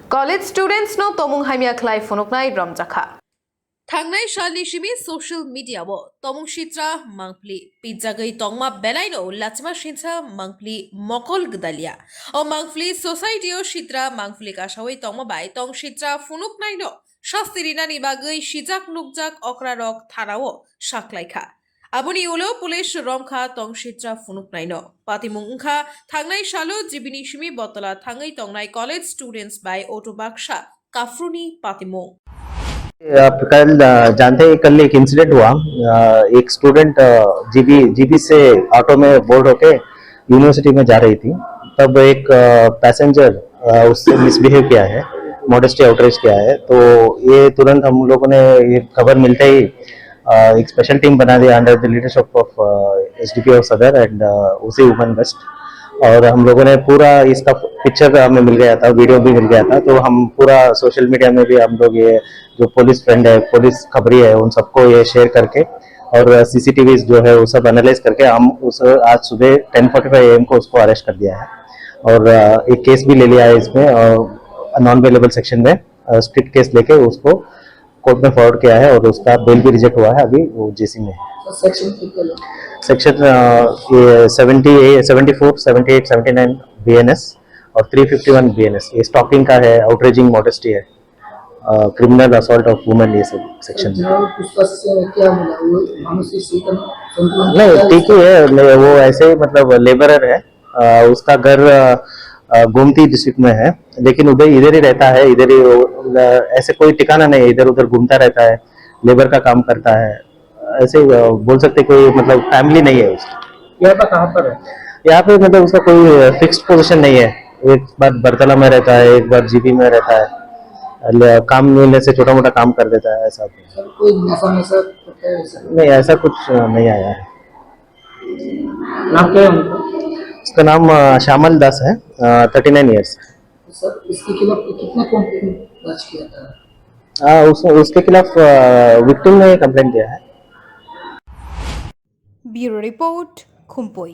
College students no tomung haimia khlai phonoknai ramjakha. थांनाय सालनि Simi social मीडियाव तमुं सित्रा मांगप्ली pizza गई तोंगमा बेलाइनो लाचमा सिंसा मांगप्ली मकल गदालिया ओ मांगप्ली सोसाइटीओ सित्रा मांगप्ली कासावै तोंगमा bye तोंग सित्रा फुनुक नाइनो शास्तिरिनानि बागै सिजाक नुकजाक अक्रारक थानाव साख्लायखा आबुनि उलो पुलिस रमखा तोंग सित्रा फुनुक नाइनो पातिमुं उंखा थांनाय सालो जिबिनि सिमी बतला थांगै तोंगनाय college students by auto Baksa काफ्रुनी पातिमुं आप कल जानते हैं कल एक इंसिडेंट हुआ। एक स्टूडेंट जीबी से ऑटो में बोर्ड होके यूनिवर्सिटी में जा रही थी। तब एक पैसेंजर उससे मिसबिहेव किया है, मॉडेस्टी आउटरीच किया है। तो ये तुरंत हम लोगों ने ये खबर मिलते ही एक स्पेशल टीम बना दिया under the leadership of SDP of सदर एंड उसी वुमेन वेस्ट। और हम लोगों ने पूरा इसका पिक्चर हमें मिल गया था, वीडियो भी मिल गया था। तो हम पूरा सोशल मीडिया में भी हम लोग ये जो पुलिस फ्रेंड है, पुलिस खबरी है, उन सबको ये शेयर करके और सीसीटीवी जो है वो सब एनालाइज करके हम उस आज सुबह 10:45 AM को उसको अरेस्ट कर दिया है। और एक केस भी ले लिया है इसमें नॉन अवेलेबल सेक्शन में स्ट्रिक्ट केस लेके उसको कोर्ट में फॉरवर्ड किया है और उसका बेल भी रिजेक्ट हुआ है। अभी वो जेसी में है। सेक्शन ये 70, 74, 78, 79 BNS और 351 BNS ये स्टॉकिंग का है, आउटरेजिंग मॉडेस्टी है, क्रिमिनल असॉल्ट ऑफ वुमेन, ये सब सेक्शन नहीं ठीक ही है। वो ऐसे ही मतलब लेबरर है, उसका घर गोमती डिस्ट्रिक्ट में है, लेकिन उधर इधर ही रहता है, इधर ही ऐसे कोई ठिकाना नहीं है, इधर उधर घूमता रहता है, लेबर का काम करता है। ऐसे बोल सकते कोई मतलब फैमिली नहीं है उसकी। यहाँ पर कहाँ पर है? यहाँ पे मतलब उसका कोई फिक्स्ड पोजीशन नहीं है। एक बार बरतला में रहता है, एक बार जीबी में रहता है, काम मिलने से छोटा मोटा काम कर देता है। ऐसा कोई नशा नहीं, ऐसा कुछ नहीं आया है। नाम क्या है उनका? उसका नाम श्यामल दास है, 39 ईयर्स। सर इसके खिलाफ कितना कंप्लेंट दर्ज किया था? उसके खिलाफ विक्टिम ने कंप्लेंट किया है। Bureau report, Khumpoi.